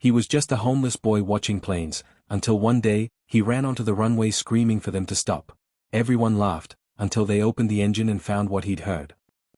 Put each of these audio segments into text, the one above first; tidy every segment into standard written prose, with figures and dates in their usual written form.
He was just a homeless boy watching planes, until one day, he ran onto the runway screaming for them to stop. Everyone laughed, until they opened the engine and found what he'd heard.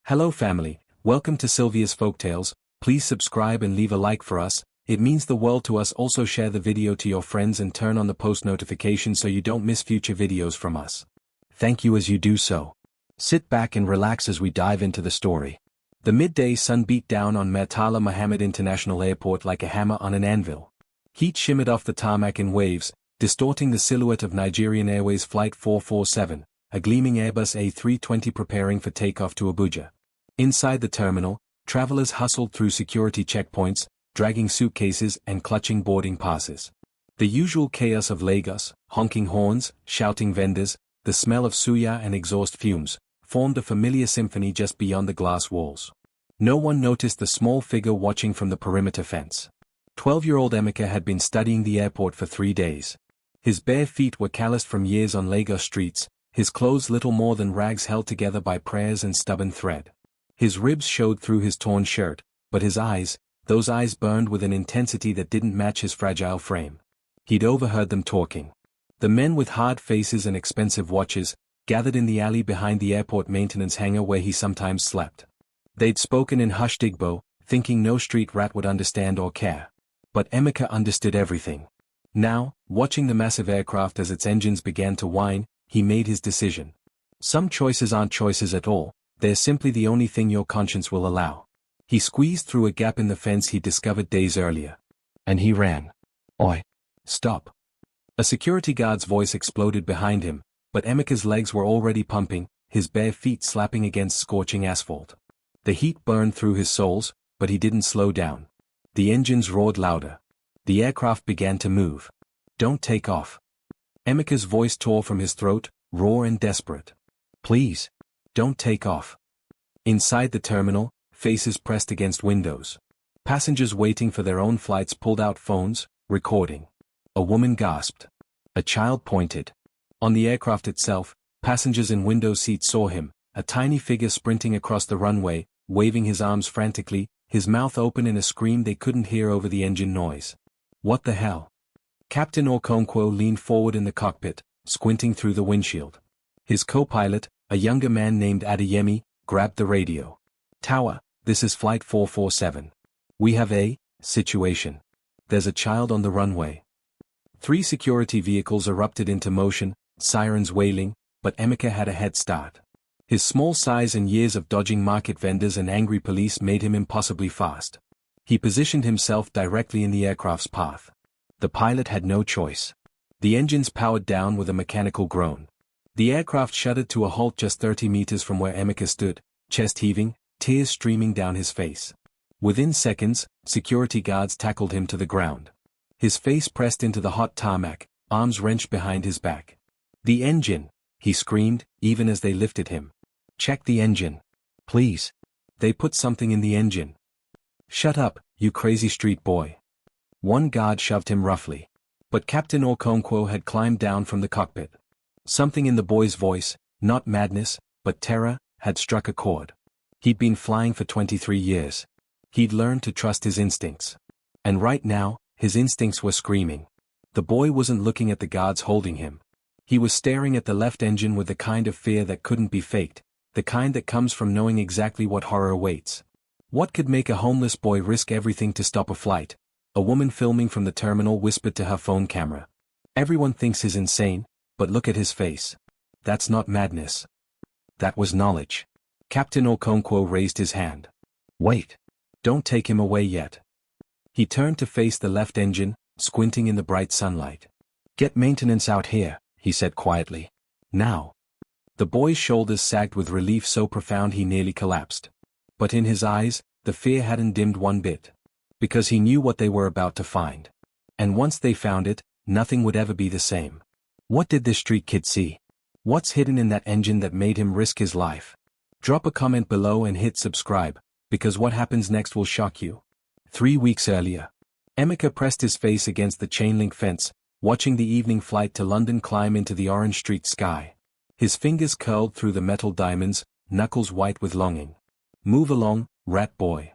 Hello family, welcome to Sylvia's Folktales. Please subscribe and leave a like for us, it means the world to us. Also share the video to your friends and turn on the post notifications so you don't miss future videos from us. Thank you as you do so. Sit back and relax as we dive into the story. The midday sun beat down on Murtala Muhammad International Airport like a hammer on an anvil. Heat shimmered off the tarmac in waves, distorting the silhouette of Nigerian Airways Flight 447, a gleaming Airbus A320 preparing for takeoff to Abuja. Inside the terminal, travelers hustled through security checkpoints, dragging suitcases and clutching boarding passes. The usual chaos of Lagos, honking horns, shouting vendors, the smell of suya and exhaust fumes, formed a familiar symphony just beyond the glass walls. No one noticed the small figure watching from the perimeter fence. 12-year-old Emeka had been studying the airport for 3 days. His bare feet were calloused from years on Lagos streets, his clothes little more than rags held together by prayers and stubborn thread. His ribs showed through his torn shirt, but his eyes, those eyes burned with an intensity that didn't match his fragile frame. He'd overheard them talking. The men with hard faces and expensive watches, gathered in the alley behind the airport maintenance hangar where he sometimes slept. They'd spoken in hushed Igbo, thinking no street rat would understand or care. But Emeka understood everything. Now, watching the massive aircraft as its engines began to whine, he made his decision. Some choices aren't choices at all, they're simply the only thing your conscience will allow. He squeezed through a gap in the fence he discovered days earlier. And he ran. Oi! Stop! A security guard's voice exploded behind him, but Emeka's legs were already pumping, his bare feet slapping against scorching asphalt. The heat burned through his soles, but he didn't slow down. The engines roared louder. The aircraft began to move. Don't take off. Emeka's voice tore from his throat, raw and desperate. Please. Don't take off. Inside the terminal, faces pressed against windows. Passengers waiting for their own flights pulled out phones, recording. A woman gasped. A child pointed. On the aircraft itself, passengers in window seats saw him, a tiny figure sprinting across the runway, waving his arms frantically, his mouth open in a scream they couldn't hear over the engine noise. What the hell? Captain Okonkwo leaned forward in the cockpit, squinting through the windshield. His co-pilot, a younger man named Adeyemi, grabbed the radio. Tower, this is Flight 447. We have a situation. There's a child on the runway. 3 security vehicles erupted into motion, sirens wailing, but Emeka had a head start. His small size and years of dodging market vendors and angry police made him impossibly fast. He positioned himself directly in the aircraft's path. The pilot had no choice. The engines powered down with a mechanical groan. The aircraft shuddered to a halt just 30 meters from where Emeka stood, chest heaving, tears streaming down his face. Within seconds, security guards tackled him to the ground. His face pressed into the hot tarmac, arms wrenched behind his back. The engine, he screamed, even as they lifted him. Check the engine. Please. They put something in the engine. Shut up, you crazy street boy. One guard shoved him roughly. But Captain Okonkwo had climbed down from the cockpit. Something in the boy's voice, not madness, but terror, had struck a chord. He'd been flying for 23 years. He'd learned to trust his instincts. And right now, his instincts were screaming. The boy wasn't looking at the guards holding him. He was staring at the left engine with the kind of fear that couldn't be faked, the kind that comes from knowing exactly what horror awaits. What could make a homeless boy risk everything to stop a flight? A woman filming from the terminal whispered to her phone camera. Everyone thinks he's insane, but look at his face. That's not madness. That was knowledge. Captain Okonkwo raised his hand. Wait. Don't take him away yet. He turned to face the left engine, squinting in the bright sunlight. Get maintenance out here, he said quietly. Now. The boy's shoulders sagged with relief so profound he nearly collapsed. But in his eyes, the fear hadn't dimmed one bit. Because he knew what they were about to find. And once they found it, nothing would ever be the same. What did this street kid see? What's hidden in that engine that made him risk his life? Drop a comment below and hit subscribe, because what happens next will shock you. 3 weeks earlier. Emeka pressed his face against the chain-link fence, watching the evening flight to London climb into the orange street sky. His fingers curled through the metal diamonds, knuckles white with longing. Move along, rat boy.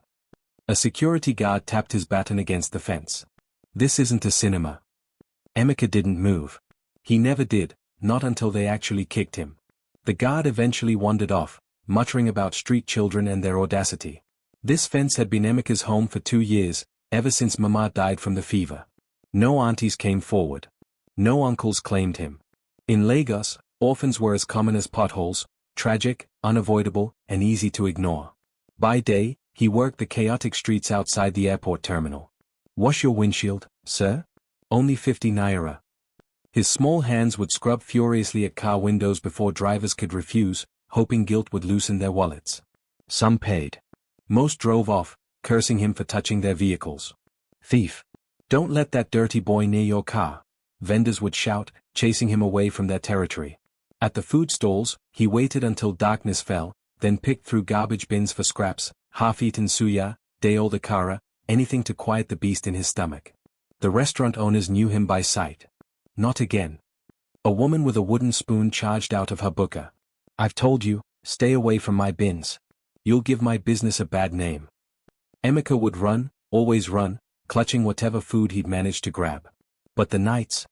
A security guard tapped his baton against the fence. This isn't a cinema. Emeka didn't move. He never did, not until they actually kicked him. The guard eventually wandered off, muttering about street children and their audacity. This fence had been Emeka's home for 2 years, ever since Mama died from the fever. No aunties came forward. No uncles claimed him. In Lagos, orphans were as common as potholes, tragic, unavoidable, and easy to ignore. By day, he worked the chaotic streets outside the airport terminal. "Wash your windshield, sir? Only 50 naira." His small hands would scrub furiously at car windows before drivers could refuse, hoping guilt would loosen their wallets. Some paid. Most drove off, cursing him for touching their vehicles. "Thief! Don't let that dirty boy near your car," vendors would shout, chasing him away from their territory. At the food stalls, he waited until darkness fell, then picked through garbage bins for scraps, half-eaten suya, day-old akara, anything to quiet the beast in his stomach. The restaurant owners knew him by sight. Not again. A woman with a wooden spoon charged out of her buka. "I've told you, stay away from my bins. You'll give my business a bad name." Emeka would run, always run, clutching whatever food he'd managed to grab. But the nights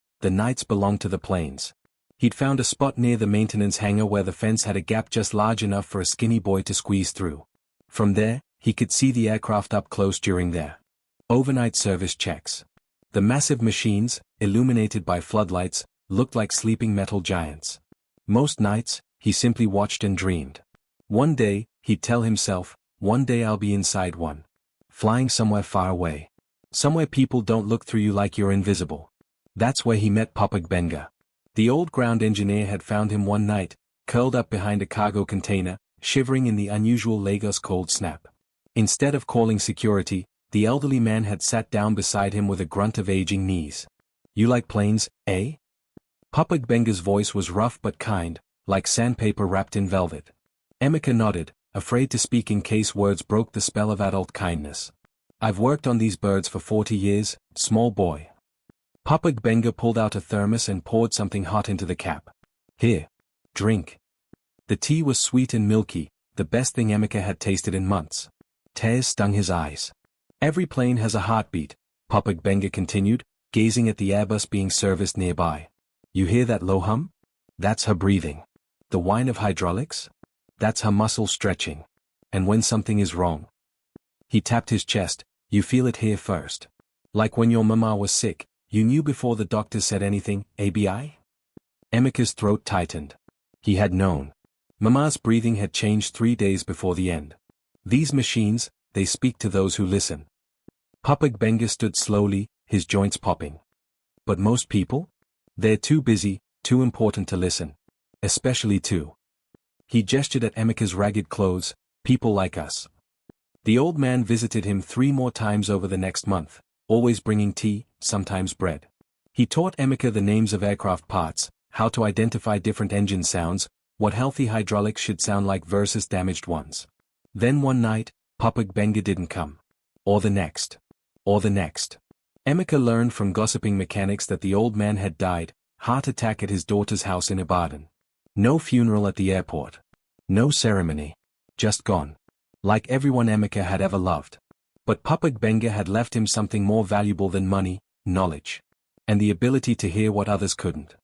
belonged to the planes. He'd found a spot near the maintenance hangar where the fence had a gap just large enough for a skinny boy to squeeze through. From there, he could see the aircraft up close during their overnight service checks. The massive machines, illuminated by floodlights, looked like sleeping metal giants. Most nights, he simply watched and dreamed. One day, he'd tell himself, one day I'll be inside one. Flying somewhere far away. Somewhere people don't look through you like you're invisible. That's where he met Papa Benga. The old ground engineer had found him one night, curled up behind a cargo container, shivering in the unusual Lagos cold snap. Instead of calling security, the elderly man had sat down beside him with a grunt of aging knees. "You like planes, eh?" Papa Benga's voice was rough but kind, like sandpaper wrapped in velvet. Emeka nodded, afraid to speak in case words broke the spell of adult kindness. "I've worked on these birds for 40 years, small boy." Papa Benga pulled out a thermos and poured something hot into the cap. "Here. Drink." The tea was sweet and milky, the best thing Emeka had tasted in months. Tears stung his eyes. "Every plane has a heartbeat," Papa Benga continued, gazing at the Airbus being serviced nearby. "You hear that low hum? That's her breathing. The whine of hydraulics? That's her muscles stretching. And when something is wrong," he tapped his chest, "you feel it here first. Like when your mama was sick, you knew before the doctors said anything, ABI?" Emeka's throat tightened. He had known. Mama's breathing had changed 3 days before the end. These machines, they speak to those who listen. Papa Benga stood slowly, his joints popping. But most people? They're too busy, too important to listen. Especially to. He gestured at Emeka's ragged clothes, "People like us." The old man visited him 3 more times over the next month, always bringing tea, sometimes bread. He taught Emeka the names of aircraft parts, how to identify different engine sounds, what healthy hydraulics should sound like versus damaged ones. Then one night, Papa Benga didn't come. Or the next. Or the next. Emeka learned from gossiping mechanics that the old man had died, heart attack at his daughter's house in Ibadan. No funeral at the airport. No ceremony. Just gone. Like everyone Emeka had ever loved. But Papa Benga had left him something more valuable than money, knowledge. And the ability to hear what others couldn't.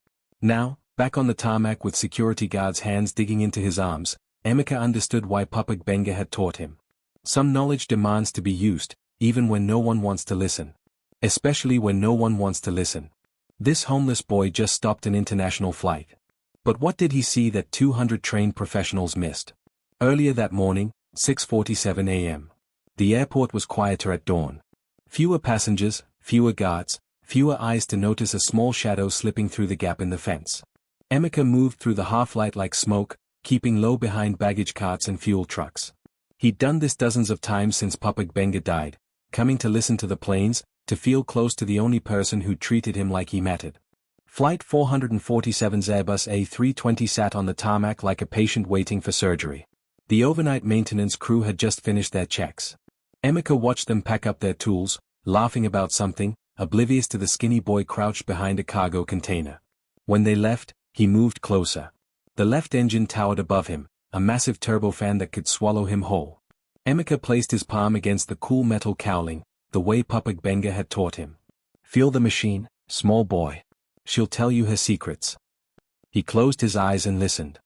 Now, back on the tarmac with security guards' hands digging into his arms, Emeka understood why Papa Benga had taught him. Some knowledge demands to be used, even when no one wants to listen. Especially when no one wants to listen. This homeless boy just stopped an international flight. But what did he see that 200 trained professionals missed? Earlier that morning, 6:47 a.m. The airport was quieter at dawn. Fewer passengers, fewer guards, fewer eyes to notice a small shadow slipping through the gap in the fence. Emeka moved through the half-light like smoke, keeping low behind baggage carts and fuel trucks. He'd done this dozens of times since Papa Benga died, coming to listen to the planes, to feel close to the only person who treated him like he mattered. Flight 447's Airbus A320 sat on the tarmac like a patient waiting for surgery. The overnight maintenance crew had just finished their checks. Emeka watched them pack up their tools, laughing about something, oblivious to the skinny boy crouched behind a cargo container. When they left, he moved closer. The left engine towered above him, a massive turbofan that could swallow him whole. Emeka placed his palm against the cool metal cowling, the way Papa Benga had taught him. Feel the machine, small boy. She'll tell you her secrets. He closed his eyes and listened.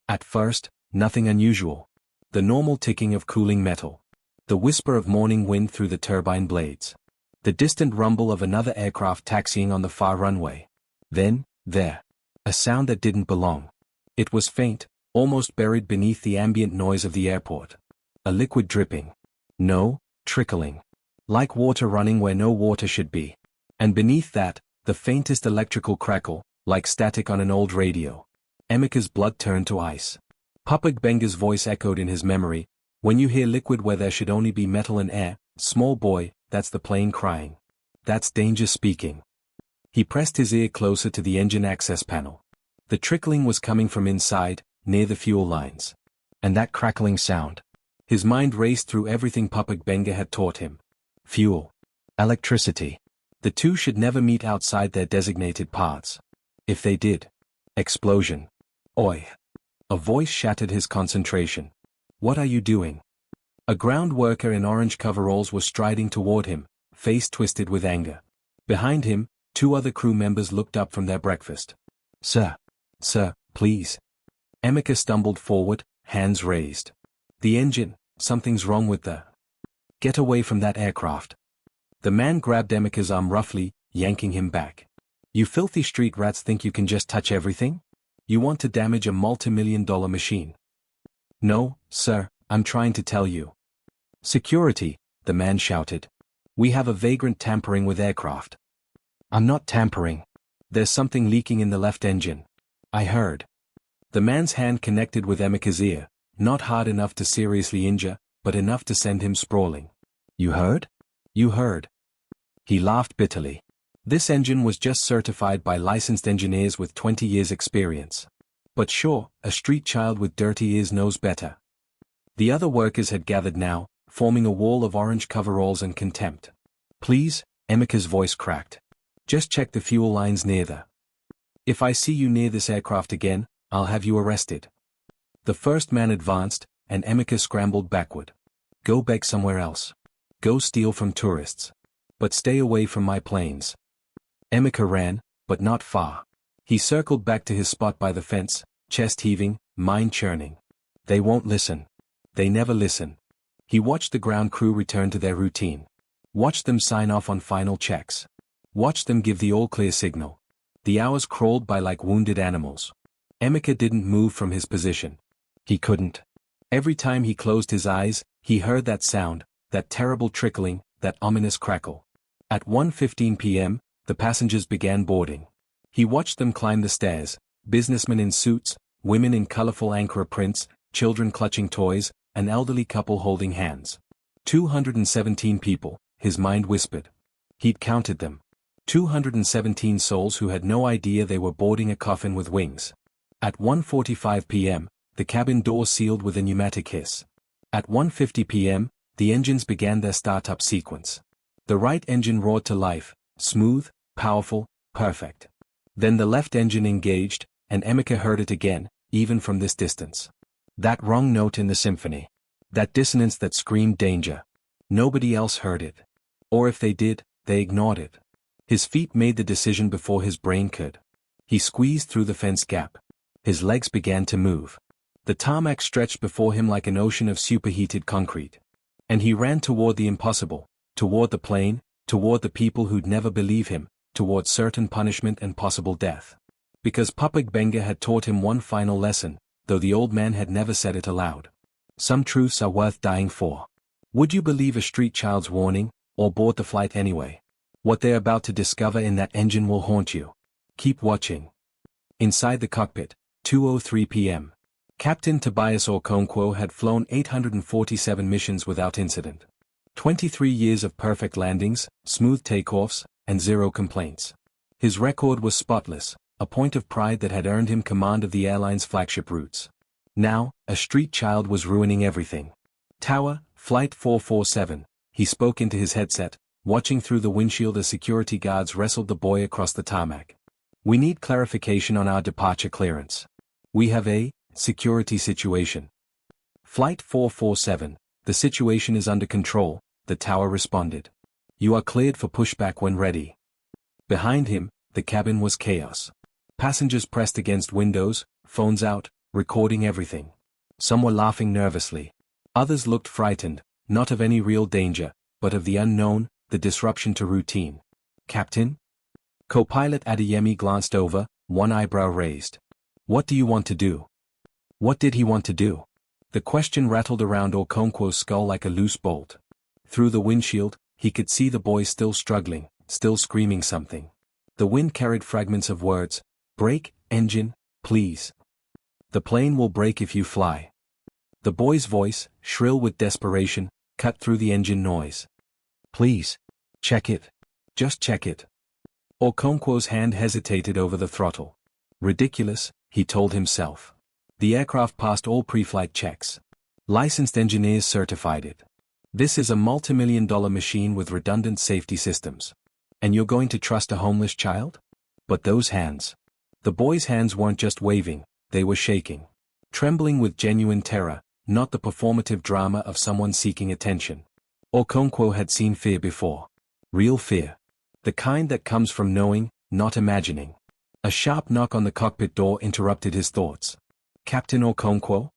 At first, nothing unusual. The normal ticking of cooling metal. The whisper of morning wind through the turbine blades. The distant rumble of another aircraft taxiing on the far runway. Then, there. A sound that didn't belong. It was faint, almost buried beneath the ambient noise of the airport. A liquid dripping. No, trickling. Like water running where no water should be. And beneath that, the faintest electrical crackle, like static on an old radio. Emeka's blood turned to ice. Papa Benga's voice echoed in his memory, "When you hear liquid where there should only be metal and air, small boy, that's the plane crying. That's danger speaking." He pressed his ear closer to the engine access panel. The trickling was coming from inside, near the fuel lines. And that crackling sound. His mind raced through everything Papa Benga had taught him. Fuel. Electricity. The two should never meet outside their designated paths. If they did. Explosion. Oi. A voice shattered his concentration. "What are you doing?" A ground worker in orange coveralls was striding toward him, face twisted with anger. Behind him, 2 other crew members looked up from their breakfast. Sir, please." Emeka stumbled forward, hands raised. "The engine, something's wrong with the... Get away from that aircraft." The man grabbed Emeka's arm roughly, yanking him back. "You filthy street rats think you can just touch everything? You want to damage a multi-million-dollar machine." "No, sir, I'm trying to tell you." "Security," the man shouted. "We have a vagrant tampering with aircraft." "I'm not tampering. There's something leaking in the left engine. I heard." The man's hand connected with Emeka's ear, not hard enough to seriously injure, but enough to send him sprawling. "You heard? You heard." He laughed bitterly. This engine was just certified by licensed engineers with 20 years' experience. But sure, a street child with dirty ears knows better. The other workers had gathered now, forming a wall of orange coveralls and contempt. "Please," Emeka's voice cracked. "Just check the fuel lines near the... If I see you near this aircraft again, I'll have you arrested." The first man advanced, and Emeka scrambled backward. "Go beg somewhere else. Go steal from tourists. But stay away from my planes." Emeka ran, but not far. He circled back to his spot by the fence, chest heaving, mind churning. They won't listen. They never listen. He watched the ground crew return to their routine. Watched them sign off on final checks. Watched them give the all-clear signal. The hours crawled by like wounded animals. Emeka didn't move from his position. He couldn't. Every time he closed his eyes, he heard that sound, that terrible trickling, that ominous crackle. At 1:15 p.m., the passengers began boarding. He watched them climb the stairs, businessmen in suits, women in colorful Ankara prints, children clutching toys, an elderly couple holding hands. 217 people, his mind whispered. He'd counted them. 217 souls who had no idea they were boarding a coffin with wings. At 1:45 p.m., the cabin door sealed with a pneumatic hiss. At 1:50 p.m., the engines began their startup sequence. The right engine roared to life, smooth, powerful, perfect. Then the left engine engaged, and Emeka heard it again, even from this distance. That wrong note in the symphony. That dissonance that screamed danger. Nobody else heard it. Or if they did, they ignored it. His feet made the decision before his brain could. He squeezed through the fence gap. His legs began to move. The tarmac stretched before him like an ocean of superheated concrete. And he ran toward the impossible, toward the plane, toward the people who'd never believe him, toward certain punishment and possible death. Because Papa Benga had taught him one final lesson, though the old man had never said it aloud. Some truths are worth dying for. Would you believe a street child's warning, or board the flight anyway? What they're about to discover in that engine will haunt you. Keep watching. Inside the cockpit, 2:03 p.m. Captain Tobias Okonkwo had flown 847 missions without incident. 23 years of perfect landings, smooth takeoffs, and 0 complaints. His record was spotless, a point of pride that had earned him command of the airline's flagship routes. Now, a street child was ruining everything. Tower, Flight 447, he spoke into his headset, watching through the windshield as security guards wrestled the boy across the tarmac. We need clarification on our departure clearance. We have a security situation. Flight 447, the situation is under control, the tower responded. You are cleared for pushback when ready. Behind him, the cabin was chaos. Passengers pressed against windows, phones out, recording everything. Some were laughing nervously. Others looked frightened, not of any real danger, but of the unknown, the disruption to routine. "Captain?" Co-pilot Adeyemi glanced over, one eyebrow raised. "What do you want to do?" What did he want to do? The question rattled around Okonkwo's skull like a loose bolt. Through the windshield, he could see the boy still struggling, still screaming something. The wind carried fragments of words. "Brake, engine, please. The plane will break if you fly." The boy's voice, shrill with desperation, cut through the engine noise. "Please. Check it. Just check it." Okonkwo's hand hesitated over the throttle. Ridiculous, he told himself. The aircraft passed all pre-flight checks. Licensed engineers certified it. This is a multi-million-dollar machine with redundant safety systems. And you're going to trust a homeless child? But those hands. The boy's hands weren't just waving, they were shaking. Trembling with genuine terror, not the performative drama of someone seeking attention. Okonkwo had seen fear before. Real fear. The kind that comes from knowing, not imagining. A sharp knock on the cockpit door interrupted his thoughts. "Captain Okonkwo?"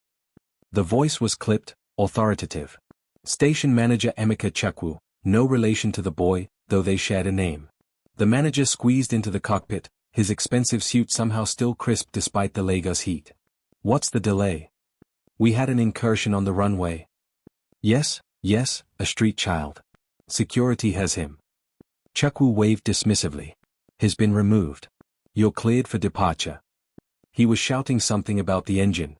The voice was clipped, authoritative. Station manager Emeka Chukwu, no relation to the boy, though they shared a name. The manager squeezed into the cockpit, his expensive suit somehow still crisp despite the Lagos heat. "What's the delay?" "We had an incursion on the runway." Yes, a street child. Security has him." Chukwu waved dismissively. "He's been removed. You're cleared for departure." He was shouting something about the engine.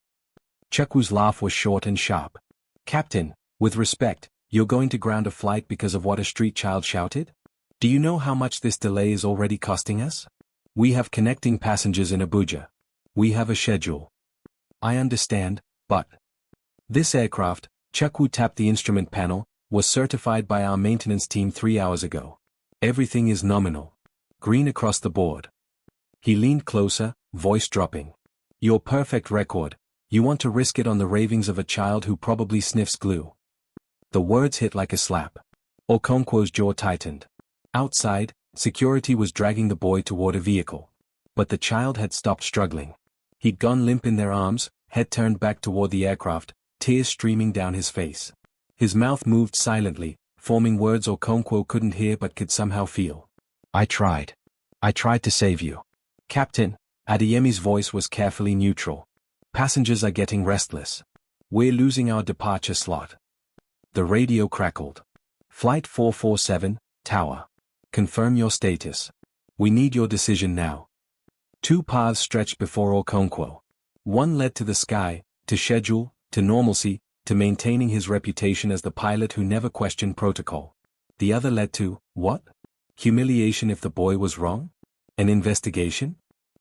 Chukwu's laugh was short and sharp. "Captain, with respect, you're going to ground a flight because of what a street child shouted? Do you know how much this delay is already costing us? We have connecting passengers in Abuja. We have a schedule." "I understand, but..." "This aircraft," Chukwu tapped the instrument panel, "was certified by our maintenance team 3 hours ago. Everything is nominal. Green across the board." He leaned closer, voice dropping. "Your perfect record. You want to risk it on the ravings of a child who probably sniffs glue." The words hit like a slap. Okonkwo's jaw tightened. Outside, security was dragging the boy toward a vehicle. But the child had stopped struggling. He'd gone limp in their arms, head turned back toward the aircraft, tears streaming down his face. His mouth moved silently, forming words Okonkwo couldn't hear but could somehow feel. "I tried. I tried to save you." "Captain," Adeyemi's voice was carefully neutral. "Passengers are getting restless. We're losing our departure slot." The radio crackled. "Flight 447, Tower. Confirm your status. We need your decision now." 2 paths stretched before Okonkwo. One led to the sky, to schedule, to normalcy, to maintaining his reputation as the pilot who never questioned protocol. The other led to, what? Humiliation if the boy was wrong? An investigation?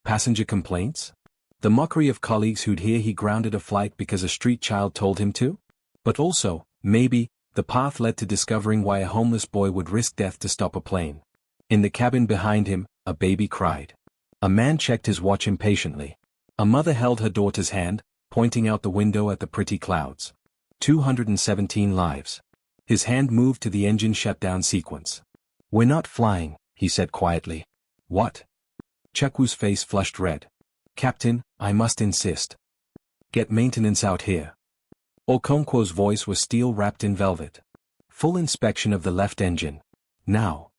Passenger complaints? The mockery of colleagues who'd hear he grounded a flight because a street child told him to? But also, maybe, the path led to discovering why a homeless boy would risk death to stop a plane. In the cabin behind him, a baby cried. A man checked his watch impatiently. A mother held her daughter's hand, pointing out the window at the pretty clouds. 217 lives. His hand moved to the engine shutdown sequence. "We're not flying," he said quietly. "What?" Chukwu's face flushed red. "Captain, I must insist. Get maintenance out here." Okonkwo's voice was steel wrapped in velvet. "Full inspection of the left engine. Now."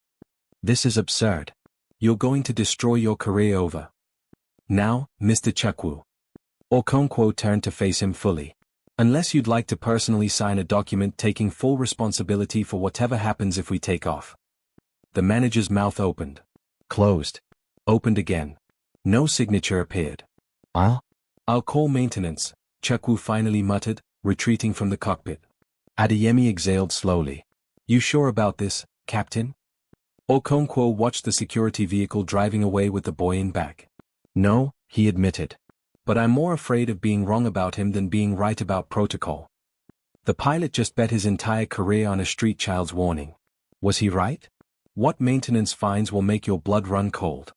"This is absurd. You're going to destroy your career over." "Now, Mr. Chukwu." Okonkwo turned to face him fully. "Unless you'd like to personally sign a document taking full responsibility for whatever happens if we take off." The manager's mouth opened. Closed. Opened again. No signature appeared. I'll call maintenance," Chukwu finally muttered, retreating from the cockpit. Adeyemi exhaled slowly. "You sure about this, Captain?" Okonkwo watched the security vehicle driving away with the boy in back. "No," he admitted. "But I'm more afraid of being wrong about him than being right about protocol." The pilot just bet his entire career on a street child's warning. Was he right? What maintenance fines will make your blood run cold?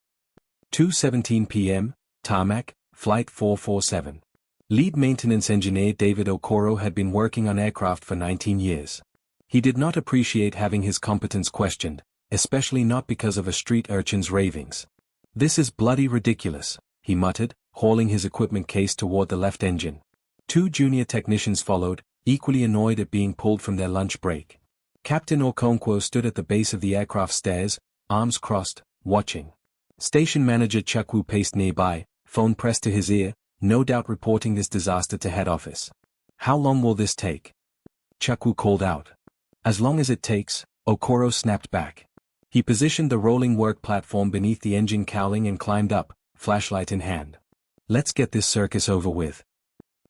2:17 p.m., tarmac, Flight 447. Lead maintenance engineer David Okoro had been working on aircraft for 19 years. He did not appreciate having his competence questioned, especially not because of a street urchin's ravings. "This is bloody ridiculous," he muttered, hauling his equipment case toward the left engine. Two junior technicians followed, equally annoyed at being pulled from their lunch break. Captain Okonkwo stood at the base of the aircraft stairs, arms crossed, watching. Station manager Chukwu paced nearby, phone pressed to his ear, no doubt reporting this disaster to head office. "How long will this take?" Chukwu called out. "As long as it takes," Okoro snapped back. He positioned the rolling work platform beneath the engine cowling and climbed up, flashlight in hand. "Let's get this circus over with."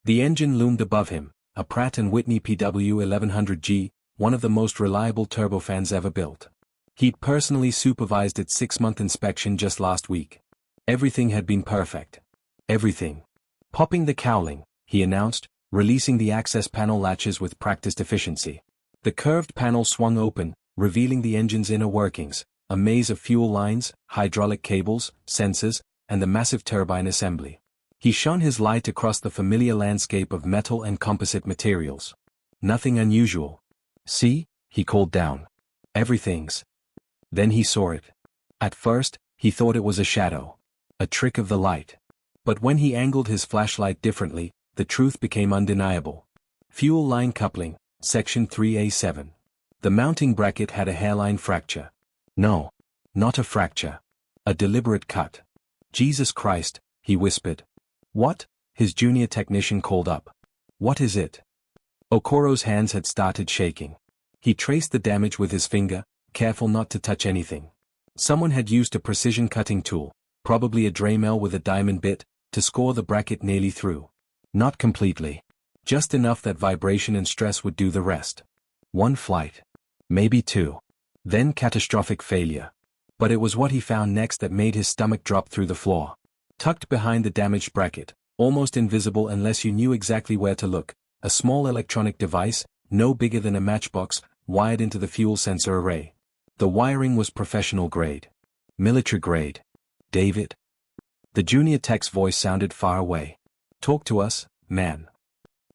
The engine loomed above him, a Pratt & Whitney PW1100G, one of the most reliable turbofans ever built. He'd personally supervised its 6-month inspection just last week. Everything had been perfect. Everything. "Popping the cowling," he announced, releasing the access panel latches with practiced efficiency. The curved panel swung open, revealing the engine's inner workings, a maze of fuel lines, hydraulic cables, sensors, and the massive turbine assembly. He shone his light across the familiar landscape of metal and composite materials. Nothing unusual. "See?" he called down. "Everything's." Then he saw it. At first, he thought it was a shadow. A trick of the light. But when he angled his flashlight differently, the truth became undeniable. Fuel line coupling, section 3A7. The mounting bracket had a hairline fracture. No. Not a fracture. A deliberate cut. "Jesus Christ," he whispered. "What?" his junior technician called up. "What is it?" Okoro's hands had started shaking. He traced the damage with his finger, careful not to touch anything. Someone had used a precision cutting tool, probably a Dremel with a diamond bit, to score the bracket nearly through. Not completely. Just enough that vibration and stress would do the rest. One flight. Maybe two. Then catastrophic failure. But it was what he found next that made his stomach drop through the floor. Tucked behind the damaged bracket, almost invisible unless you knew exactly where to look, a small electronic device, no bigger than a matchbox, wired into the fuel sensor array. The wiring was professional grade. Military grade. "David?" The junior tech's voice sounded far away. "Talk to us, man."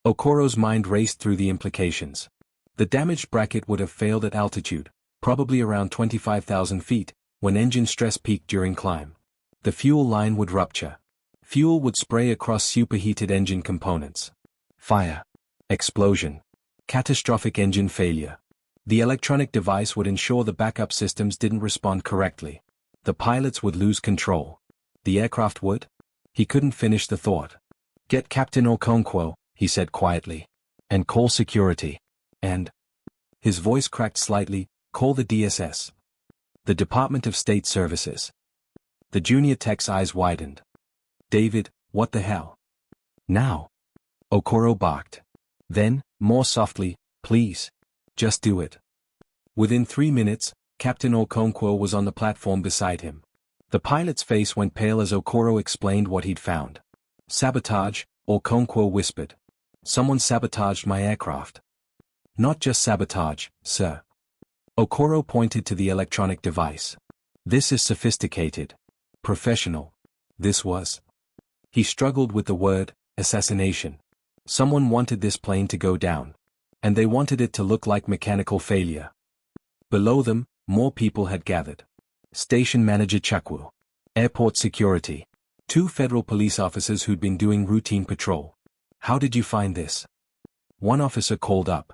Okoro's mind raced through the implications. The damaged bracket would have failed at altitude, probably around 25,000 feet, when engine stress peaked during climb. The fuel line would rupture. Fuel would spray across superheated engine components. Fire. Explosion. Catastrophic engine failure. The electronic device would ensure the backup systems didn't respond correctly. The pilots would lose control. The aircraft would? He couldn't finish the thought. "Get Captain Okonkwo," he said quietly. "And call security. And..." His voice cracked slightly, "Call the DSS. The Department of State Services." The junior tech's eyes widened. "David, what the hell?" "Now." Okoro barked. Then, more softly, "Please. Just do it." Within 3 minutes, Captain Okonkwo was on the platform beside him. The pilot's face went pale as Okoro explained what he'd found. "Sabotage," Okonkwo whispered. "Someone sabotaged my aircraft." "Not just sabotage, sir." Okoro pointed to the electronic device. "This is sophisticated. Professional. This was..." He struggled with the word, assassination. Someone wanted this plane to go down. And they wanted it to look like mechanical failure. Below them, more people had gathered. Station manager Chukwu. Airport security. 2 federal police officers who'd been doing routine patrol. "How did you find this?" One officer called up.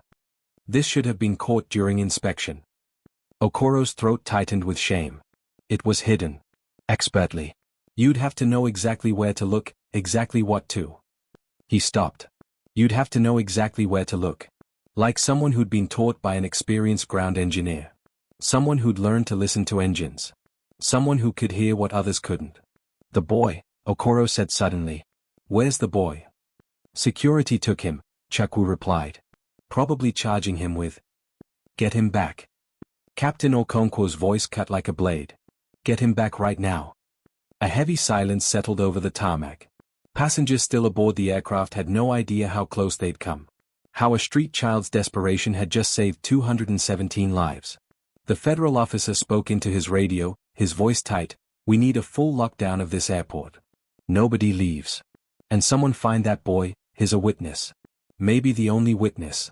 "This should have been caught during inspection." Okoro's throat tightened with shame. "It was hidden. Expertly. You'd have to know exactly where to look, exactly what to." He stopped. "You'd have to know exactly where to look. Like someone who'd been taught by an experienced ground engineer. Someone who'd learned to listen to engines. Someone who could hear what others couldn't." "The boy," Okoro said suddenly. "Where's the boy?" "Security took him," Chukwu replied. "Probably charging him with..." "Get him back." Captain Okonkwo's voice cut like a blade. "Get him back right now." A heavy silence settled over the tarmac. Passengers still aboard the aircraft had no idea how close they'd come. How a street child's desperation had just saved 217 lives. The federal officer spoke into his radio, his voice tight. "We need a full lockdown of this airport. Nobody leaves. And someone find that boy, he's a witness. Maybe the only witness."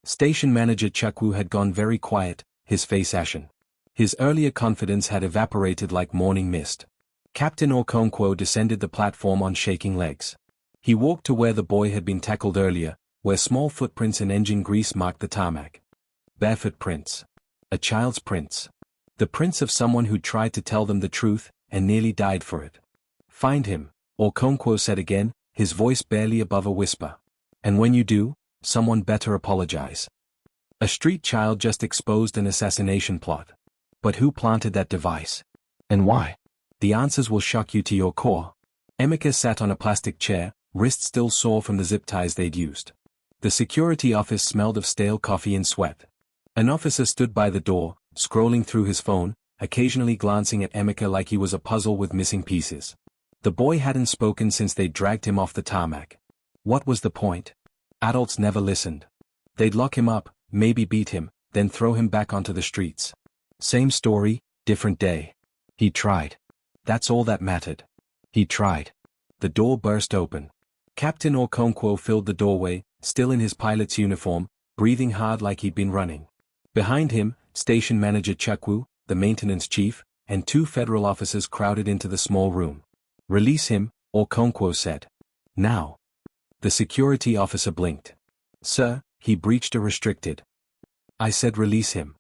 Station manager Chukwu had gone very quiet, his face ashen. His earlier confidence had evaporated like morning mist. Captain Okonkwo descended the platform on shaking legs. He walked to where the boy had been tackled earlier, where small footprints and engine grease marked the tarmac. Barefoot prints. A child's prints. The prints of someone who tried to tell them the truth, and nearly died for it. Find him, Okonkwo said again, his voice barely above a whisper. And when you do, someone better apologize. A street child just exposed an assassination plot. But who planted that device? And why? The answers will shock you to your core. Emeka sat on a plastic chair, wrists still sore from the zip ties they'd used. The security office smelled of stale coffee and sweat. An officer stood by the door, scrolling through his phone, occasionally glancing at Emeka like he was a puzzle with missing pieces. The boy hadn't spoken since they'd dragged him off the tarmac. What was the point? Adults never listened. They'd lock him up, maybe beat him, then throw him back onto the streets. Same story, different day. He tried. That's all that mattered. He tried. The door burst open. Captain Okonkwo filled the doorway, still in his pilot's uniform, breathing hard like he'd been running. Behind him, station manager Chukwu, the maintenance chief, and 2 federal officers crowded into the small room. Release him, Okonkwo said. Now. The security officer blinked. Sir, he breached a restricted. I said release him.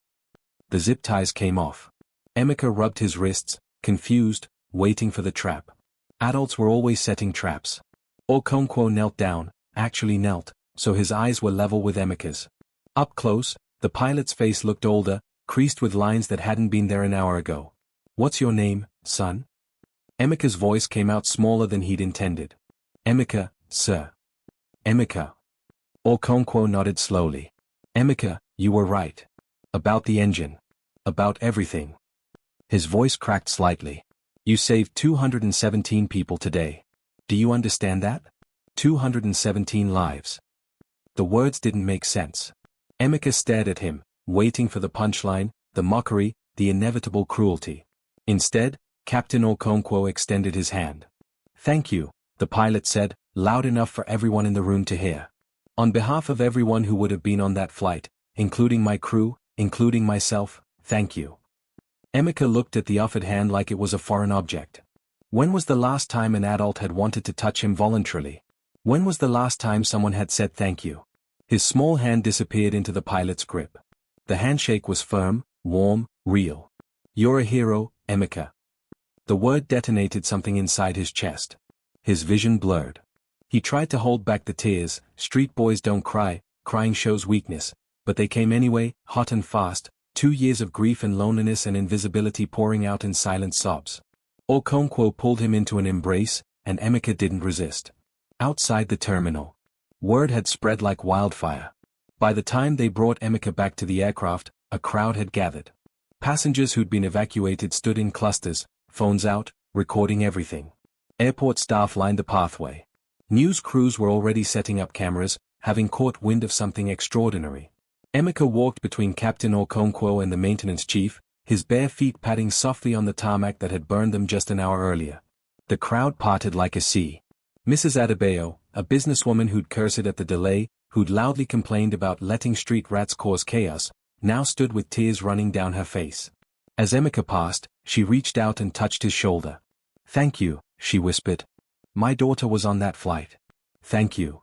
The zip ties came off. Emeka rubbed his wrists, confused, waiting for the trap. Adults were always setting traps. Okonkwo knelt down, actually knelt, so his eyes were level with Emeka's. Up close, the pilot's face looked older, creased with lines that hadn't been there an hour ago. What's your name, son? Emeka's voice came out smaller than he'd intended. Emeka, sir. Emeka. Okonkwo nodded slowly. Emeka, you were right. About the engine. About everything. His voice cracked slightly. You saved 217 people today. Do you understand that? 217 lives. The words didn't make sense. Emeka stared at him, waiting for the punchline, the mockery, the inevitable cruelty. Instead, Captain Okonkwo extended his hand. Thank you, the pilot said, loud enough for everyone in the room to hear. On behalf of everyone who would have been on that flight, including my crew, including myself, thank you. Emeka looked at the offered hand like it was a foreign object. When was the last time an adult had wanted to touch him voluntarily? When was the last time someone had said thank you? His small hand disappeared into the pilot's grip. The handshake was firm, warm, real. You're a hero, Emeka. The word detonated something inside his chest. His vision blurred. He tried to hold back the tears. Street boys don't cry, crying shows weakness, but they came anyway, hot and fast, 2 years of grief and loneliness and invisibility pouring out in silent sobs. Okonkwo pulled him into an embrace, and Emeka didn't resist. Outside the terminal. Word had spread like wildfire. By the time they brought Emeka back to the aircraft, a crowd had gathered. Passengers who'd been evacuated stood in clusters, phones out, recording everything. Airport staff lined the pathway. News crews were already setting up cameras, having caught wind of something extraordinary. Emeka walked between Captain Okonkwo and the maintenance chief, his bare feet padding softly on the tarmac that had burned them just an hour earlier. The crowd parted like a sea. Mrs. Adebayo, a businesswoman who'd cursed at the delay, who'd loudly complained about letting street rats cause chaos, now stood with tears running down her face. As Emeka passed, she reached out and touched his shoulder. Thank you, she whispered. My daughter was on that flight. Thank you.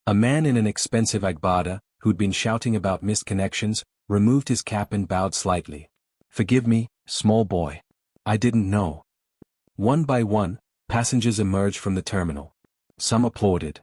A man in an expensive agbada, who'd been shouting about missed connections, removed his cap and bowed slightly. Forgive me, small boy. I didn't know. One by one, passengers emerged from the terminal. Some applauded.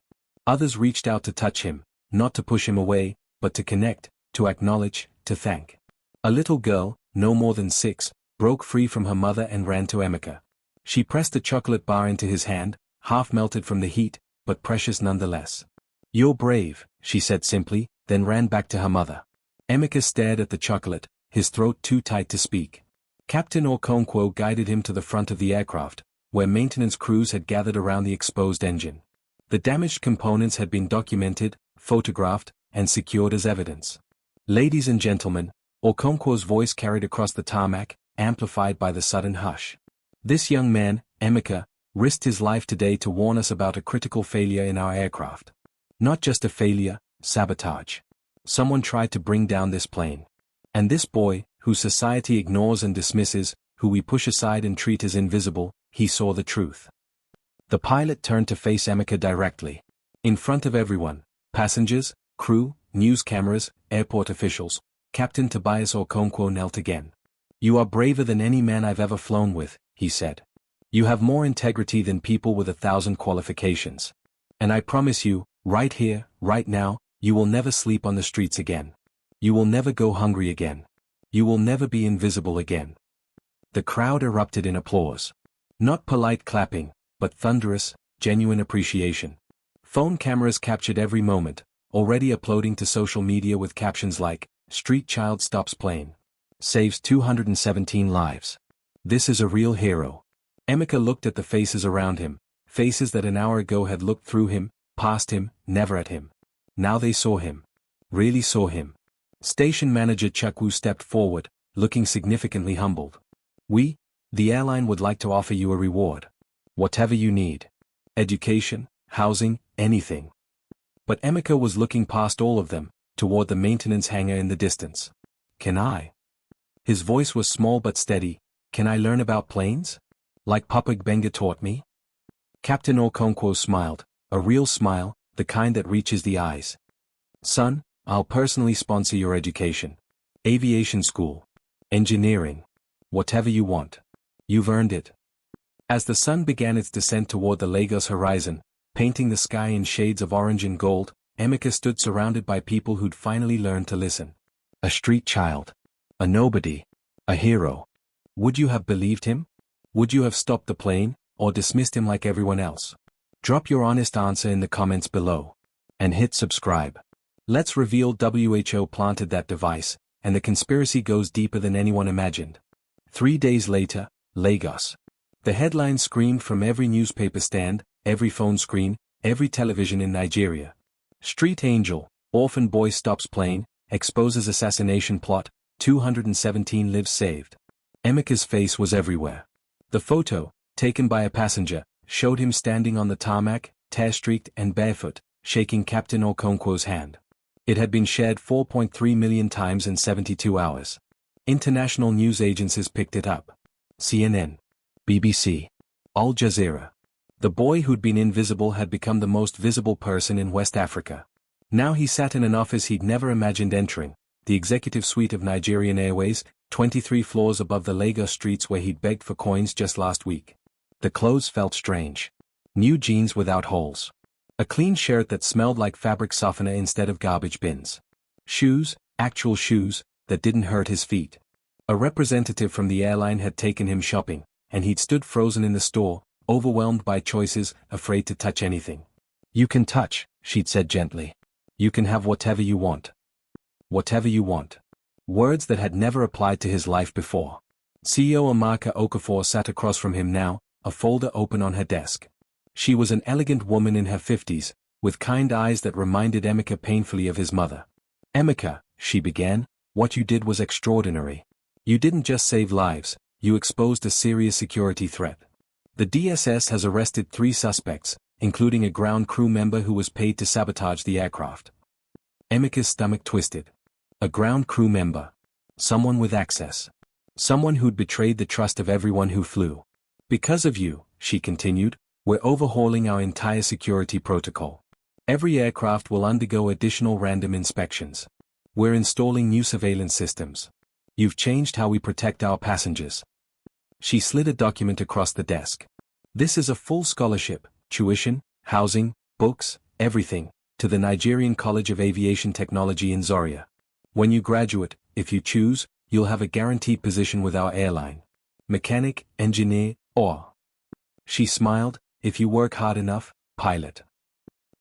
Others reached out to touch him, not to push him away, but to connect, to acknowledge, to thank. A little girl, no more than 6, broke free from her mother and ran to Emeka. She pressed a chocolate bar into his hand, half melted from the heat, but precious nonetheless. You're brave, she said simply, then ran back to her mother. Emeka stared at the chocolate, his throat too tight to speak. Captain Okonkwo guided him to the front of the aircraft, where maintenance crews had gathered around the exposed engine. The damaged components had been documented, photographed, and secured as evidence. Ladies and gentlemen, Okonkwo's voice carried across the tarmac, amplified by the sudden hush. This young man, Emeka, risked his life today to warn us about a critical failure in our aircraft. Not just a failure, sabotage. Someone tried to bring down this plane. And this boy, who society ignores and dismisses, who we push aside and treat as invisible, he saw the truth. The pilot turned to face Emeka directly. In front of everyone, passengers, crew, news cameras, airport officials, Captain Tobias Okonkwo knelt again. "You are braver than any man I've ever flown with," he said. "You have more integrity than people with 1,000 qualifications. And I promise you, right here, right now, you will never sleep on the streets again. You will never go hungry again. You will never be invisible again." The crowd erupted in applause. Not polite clapping, but thunderous, genuine appreciation. Phone cameras captured every moment, already uploading to social media with captions like, "Street child stops plane. Saves 217 lives. This is a real hero." Emeka looked at the faces around him, faces that an hour ago had looked through him, past him, never at him. Now they saw him. Really saw him. Station manager Chukwu stepped forward, looking significantly humbled. The airline would like to offer you a reward. Whatever you need. Education, housing, anything." But Emeka was looking past all of them, toward the maintenance hangar in the distance. "Can I?" His voice was small but steady. "Can I learn about planes? Like Papa Gbenga taught me?" Captain Okonkwo smiled, a real smile, the kind that reaches the eyes. "Son, I'll personally sponsor your education. Aviation school. Engineering. Whatever you want. You've earned it." As the sun began its descent toward the Lagos horizon, painting the sky in shades of orange and gold, Emeka stood surrounded by people who'd finally learned to listen. A street child. A nobody. A hero. Would you have believed him? Would you have stopped the plane, or dismissed him like everyone else? Drop your honest answer in the comments below. And hit subscribe. Let's reveal WHO planted that device, and the conspiracy goes deeper than anyone imagined. 3 days later, Lagos. The headline screamed from every newspaper stand, every phone screen, every television in Nigeria. "Street angel, orphan boy stops plane, exposes assassination plot, 217 lives saved." Emeka's face was everywhere. The photo, taken by a passenger, showed him standing on the tarmac, tear-streaked and barefoot, shaking Captain Okonkwo's hand. It had been shared 4.3 million times in 72 hours. International news agencies picked it up. CNN. BBC. Al Jazeera. The boy who'd been invisible had become the most visible person in West Africa. Now he sat in an office he'd never imagined entering, the executive suite of Nigerian Airways, 23 floors above the Lagos streets where he'd begged for coins just last week. The clothes felt strange. New jeans without holes. A clean shirt that smelled like fabric softener instead of garbage bins. Shoes, actual shoes, that didn't hurt his feet. A representative from the airline had taken him shopping, and he'd stood frozen in the store, overwhelmed by choices, afraid to touch anything. "You can touch," she'd said gently. "You can have whatever you want. Whatever you want." Words that had never applied to his life before. CEO Amaka Okafor sat across from him now, a folder open on her desk. She was an elegant woman in her 50s, with kind eyes that reminded Emeka painfully of his mother. "Emeka," she began, "what you did was extraordinary. You didn't just save lives, you exposed a serious security threat. The DSS has arrested 3 suspects, including a ground crew member who was paid to sabotage the aircraft." Emeka's stomach twisted. A ground crew member. Someone with access. Someone who'd betrayed the trust of everyone who flew. "Because of you," she continued, "we're overhauling our entire security protocol. Every aircraft will undergo additional random inspections. We're installing new surveillance systems. You've changed how we protect our passengers." She slid a document across the desk. "This is a full scholarship, tuition, housing, books, everything, to the Nigerian College of Aviation Technology in Zaria. When you graduate, if you choose, you'll have a guaranteed position with our airline. Mechanic, engineer, or..." She smiled, "if you work hard enough, pilot."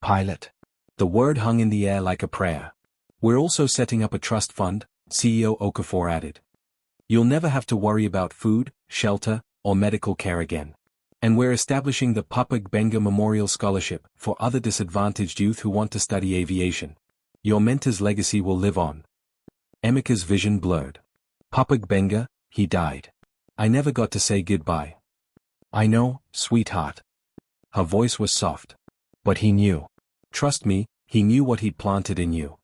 Pilot. The word hung in the air like a prayer. "We're also setting up a trust fund," CEO Okafor added. "You'll never have to worry about food, shelter, or medical care again. And we're establishing the Papa Gbenga Memorial Scholarship for other disadvantaged youth who want to study aviation. Your mentor's legacy will live on." Emeka's vision blurred. "Papa Gbenga, he died. I never got to say goodbye." "I know, sweetheart." Her voice was soft. "But he knew. Trust me, he knew what he'd planted in you."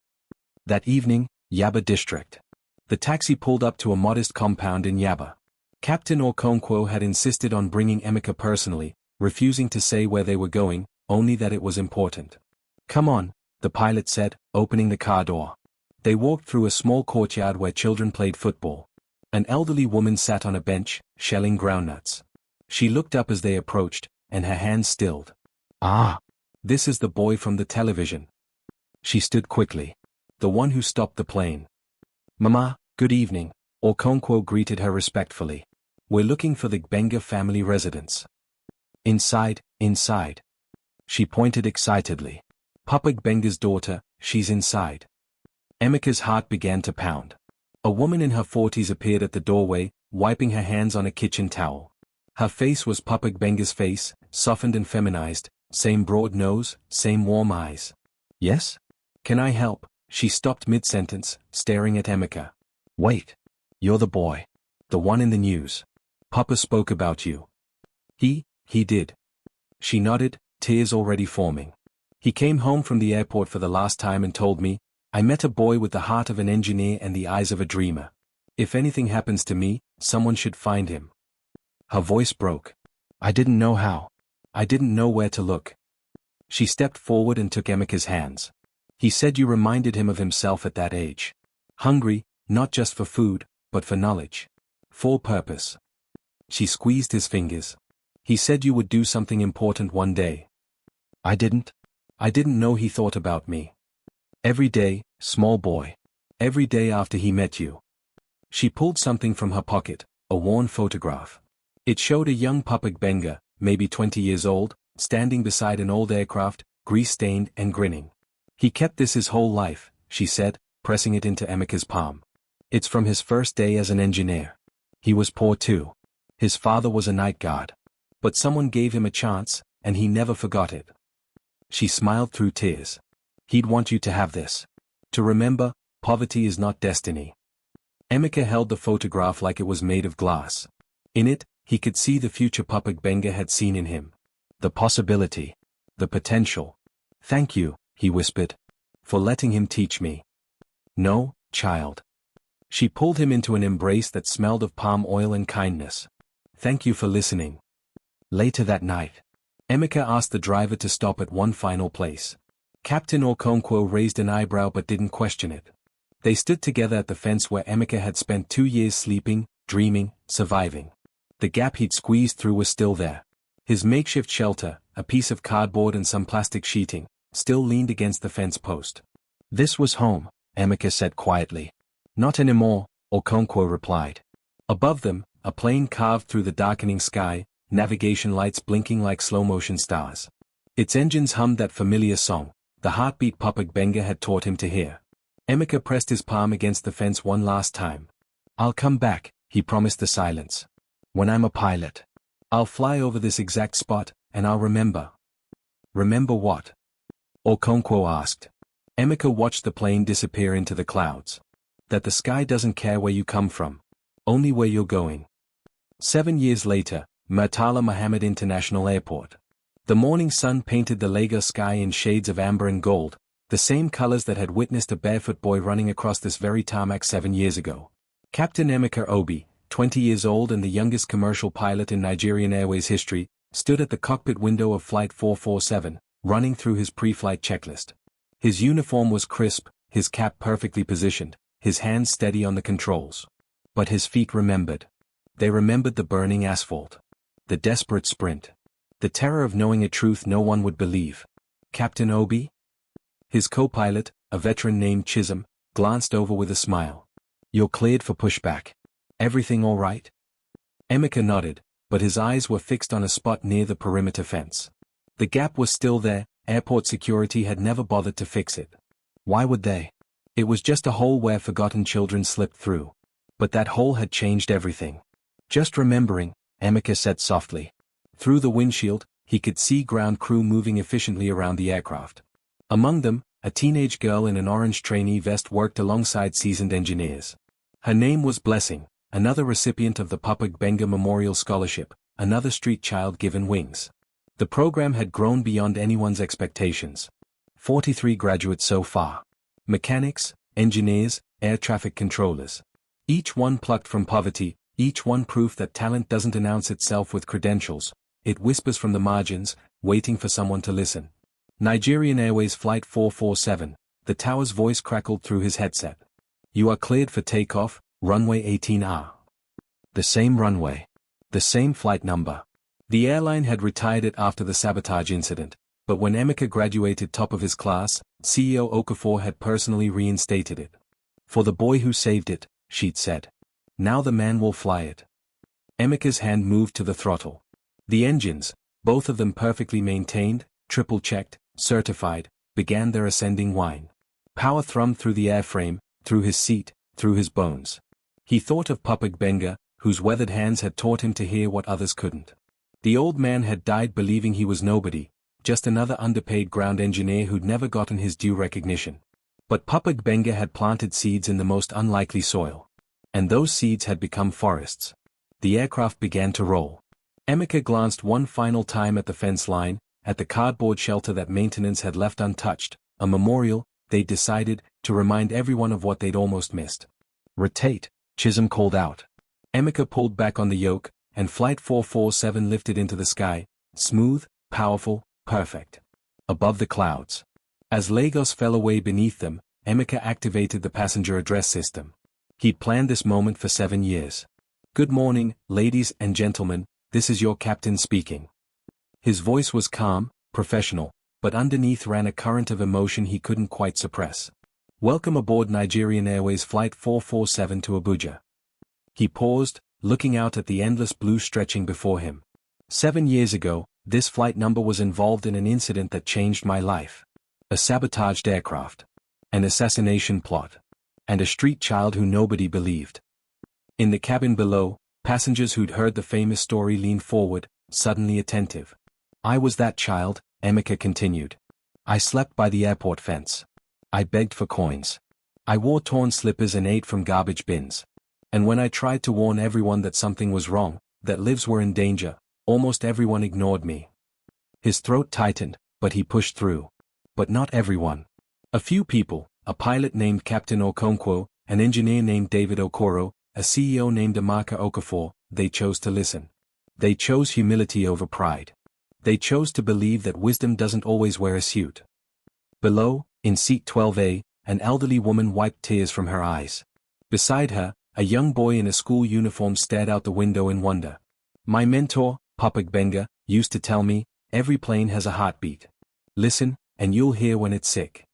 That evening, Yaba District. The taxi pulled up to a modest compound in Yaba. Captain Okonkwo had insisted on bringing Emeka personally, refusing to say where they were going, only that it was important. "Come on," the pilot said, opening the car door. They walked through a small courtyard where children played football. An elderly woman sat on a bench, shelling groundnuts. She looked up as they approached, and her hands stilled. "Ah, this is the boy from the television." She stood quickly. "The one who stopped the plane." "Mama, good evening," Okonkwo greeted her respectfully. "We're looking for the Gbenga family residence." Inside. She pointed excitedly. "Papa Gbenga's daughter, she's inside." Emeka's heart began to pound. A woman in her 40s appeared at the doorway, wiping her hands on a kitchen towel. Her face was Papa Gbenga's face, softened and feminized, same broad nose, same warm eyes. "Yes? Can I help?" She stopped mid-sentence, staring at Emeka. "Wait. You're the boy. The one in the news. Papa spoke about you." He did." She nodded, tears already forming. "He came home from the airport for the last time and told me, 'I met a boy with the heart of an engineer and the eyes of a dreamer. If anything happens to me, someone should find him.'" Her voice broke. "I didn't know how. I didn't know where to look." She stepped forward and took Emeka's hands. "He said you reminded him of himself at that age. Hungry, not just for food, but for knowledge. For purpose." She squeezed his fingers. "He said you would do something important one day." I didn't know he thought about me. Every day, small boy. Every day after he met you." She pulled something from her pocket, a worn photograph. It showed a young Papa Gbenga, maybe 20 years old, standing beside an old aircraft, grease-stained and grinning. "He kept this his whole life," she said, pressing it into Emeka's palm. "It's from his first day as an engineer. He was poor too. His father was a night guard. But someone gave him a chance, and he never forgot it." She smiled through tears. "He'd want you to have this. To remember, poverty is not destiny." Emeka held the photograph like it was made of glass. In it, he could see the future Papa Gbenga had seen in him. The possibility. The potential. "Thank you," he whispered. "For letting him teach me." "No, child." She pulled him into an embrace that smelled of palm oil and kindness. "Thank you for listening." Later that night, Emeka asked the driver to stop at one final place. Captain Okonkwo raised an eyebrow but didn't question it. They stood together at the fence where Emeka had spent 2 years sleeping, dreaming, surviving. The gap he'd squeezed through was still there. His makeshift shelter, a piece of cardboard and some plastic sheeting, still leaned against the fence post. "This was home," Emeka said quietly. "Not anymore," Okonkwo replied. Above them, a plane carved through the darkening sky, navigation lights blinking like slow-motion stars. Its engines hummed that familiar song, the heartbeat Papa Gbenga had taught him to hear. Emeka pressed his palm against the fence one last time. "I'll come back," he promised the silence. "When I'm a pilot. I'll fly over this exact spot, and I'll remember." "Remember what?" Okonkwo asked. Emeka watched the plane disappear into the clouds. "That the sky doesn't care where you come from. Only where you're going." 7 years later, Murtala Muhammad International Airport. The morning sun painted the Lagos sky in shades of amber and gold, the same colors that had witnessed a barefoot boy running across this very tarmac 7 years ago. Captain Emeka Obi, 20 years old and the youngest commercial pilot in Nigerian Airways history, stood at the cockpit window of Flight 447, running through his pre-flight checklist. His uniform was crisp, his cap perfectly positioned, his hands steady on the controls. But his feet remembered. They remembered the burning asphalt. The desperate sprint. The terror of knowing a truth no one would believe. "Captain Obi?" His co-pilot, a veteran named Chisholm, glanced over with a smile. "You're cleared for pushback. Everything all right?" Emeka nodded, but his eyes were fixed on a spot near the perimeter fence. The gap was still there, airport security had never bothered to fix it. Why would they? It was just a hole where forgotten children slipped through. But that hole had changed everything. "Just remembering," Emeka said softly. Through the windshield, he could see ground crew moving efficiently around the aircraft. Among them, a teenage girl in an orange trainee vest worked alongside seasoned engineers. Her name was Blessing, another recipient of the Papa Gbenga Memorial Scholarship, another street child given wings. The program had grown beyond anyone's expectations. 43 graduates so far. Mechanics, engineers, air traffic controllers. Each one plucked from poverty, each one proof that talent doesn't announce itself with credentials, it whispers from the margins, waiting for someone to listen. Nigerian Airways Flight 447, the tower's voice crackled through his headset. You are cleared for takeoff, runway 18R. The same runway. The same flight number. The airline had retired it after the sabotage incident, but when Emeka graduated top of his class, CEO Okafor had personally reinstated it. For the boy who saved it, she'd said. Now the man will fly it. Emeka's hand moved to the throttle. The engines, both of them perfectly maintained, triple-checked, certified, began their ascending whine. Power thrummed through the airframe, through his seat, through his bones. He thought of Papa Gbenga, whose weathered hands had taught him to hear what others couldn't. The old man had died believing he was nobody, just another underpaid ground engineer who'd never gotten his due recognition. But Papa Gbenga had planted seeds in the most unlikely soil. And those seeds had become forests. The aircraft began to roll. Emeka glanced one final time at the fence line, at the cardboard shelter that maintenance had left untouched, a memorial, they'd decided, to remind everyone of what they'd almost missed. Rotate, Chisholm called out. Emeka pulled back on the yoke, and Flight 447 lifted into the sky, smooth, powerful, perfect. Above the clouds. As Lagos fell away beneath them, Emeka activated the passenger address system. He'd planned this moment for 7 years. Good morning, ladies and gentlemen, this is your captain speaking. His voice was calm, professional, but underneath ran a current of emotion he couldn't quite suppress. Welcome aboard Nigerian Airways Flight 447 to Abuja. He paused, looking out at the endless blue stretching before him. 7 years ago, this flight number was involved in an incident that changed my life. A sabotaged aircraft. An assassination plot. And a street child who nobody believed. In the cabin below, passengers who'd heard the famous story leaned forward, suddenly attentive. I was that child, Emeka continued. I slept by the airport fence. I begged for coins. I wore torn slippers and ate from garbage bins. And when I tried to warn everyone that something was wrong, that lives were in danger, almost everyone ignored me. His throat tightened, but he pushed through. But not everyone. A few people, a pilot named Captain Okonkwo, an engineer named David Okoro, a CEO named Amaka Okafor, they chose to listen. They chose humility over pride. They chose to believe that wisdom doesn't always wear a suit. Below, in seat 12A, an elderly woman wiped tears from her eyes. Beside her, a young boy in a school uniform stared out the window in wonder. My mentor, Papa Gbenga, used to tell me, every plane has a heartbeat. Listen, and you'll hear when it's sick.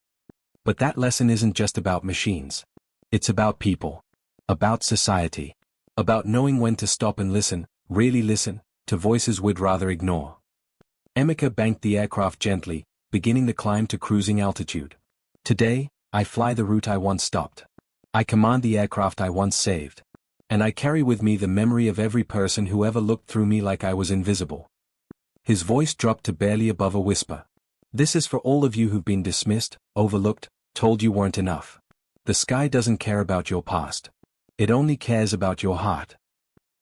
But that lesson isn't just about machines. It's about people. About society. About knowing when to stop and listen, really listen, to voices we'd rather ignore. Emeka banked the aircraft gently, beginning the climb to cruising altitude. Today, I fly the route I once stopped. I command the aircraft I once saved. And I carry with me the memory of every person who ever looked through me like I was invisible. His voice dropped to barely above a whisper. This is for all of you who've been dismissed, overlooked, told you weren't enough. The sky doesn't care about your past. It only cares about your heart.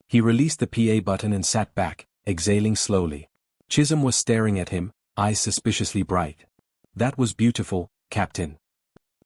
He released the PA button and sat back, exhaling slowly. Chisholm was staring at him, eyes suspiciously bright. That was beautiful, Captain.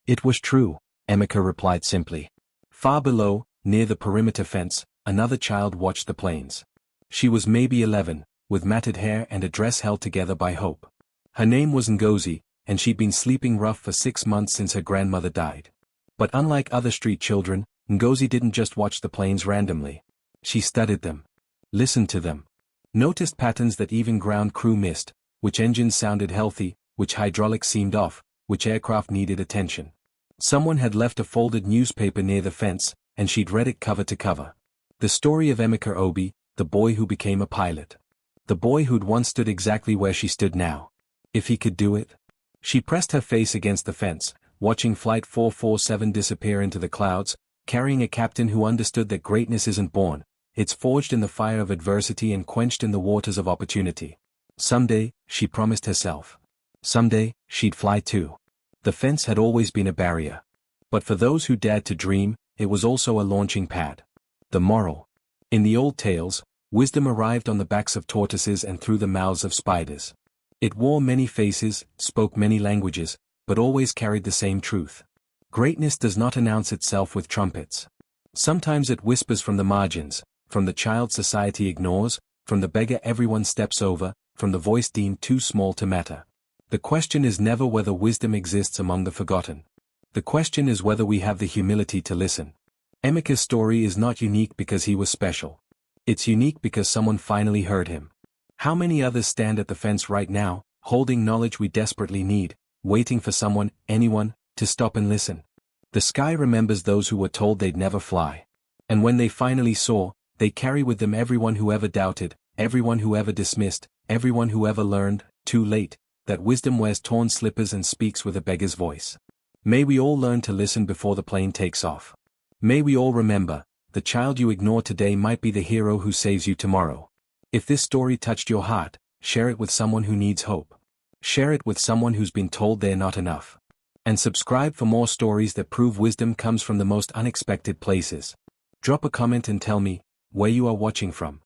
It was true, Emeka replied simply. Far below, near the perimeter fence, another child watched the planes. She was maybe 11, with matted hair and a dress held together by hope. Her name was Ngozi, and she'd been sleeping rough for 6 months since her grandmother died. But unlike other street children, Ngozi didn't just watch the planes randomly. She studied them. Listened to them. Noticed patterns that even ground crew missed, which engines sounded healthy, which hydraulics seemed off, which aircraft needed attention. Someone had left a folded newspaper near the fence, and she'd read it cover to cover. The story of Emeka Obi, the boy who became a pilot. The boy who'd once stood exactly where she stood now. If he could do it. She pressed her face against the fence, watching Flight 447 disappear into the clouds, carrying a captain who understood that greatness isn't born, it's forged in the fire of adversity and quenched in the waters of opportunity. Someday, she promised herself. Someday, she'd fly too. The fence had always been a barrier. But for those who dared to dream, it was also a launching pad. The moral. In the old tales, wisdom arrived on the backs of tortoises and through the mouths of spiders. It wore many faces, spoke many languages, but always carried the same truth. Greatness does not announce itself with trumpets. Sometimes it whispers from the margins, from the child society ignores, from the beggar everyone steps over, from the voice deemed too small to matter. The question is never whether wisdom exists among the forgotten. The question is whether we have the humility to listen. Emeka's story is not unique because he was special. It's unique because someone finally heard him. How many others stand at the fence right now, holding knowledge we desperately need, waiting for someone, anyone, to stop and listen? The sky remembers those who were told they'd never fly. And when they finally soar, they carry with them everyone who ever doubted, everyone who ever dismissed, everyone who ever learned, too late, that wisdom wears torn slippers and speaks with a beggar's voice. May we all learn to listen before the plane takes off. May we all remember, the child you ignore today might be the hero who saves you tomorrow. If this story touched your heart, share it with someone who needs hope. Share it with someone who's been told they're not enough. And subscribe for more stories that prove wisdom comes from the most unexpected places. Drop a comment and tell me where you are watching from.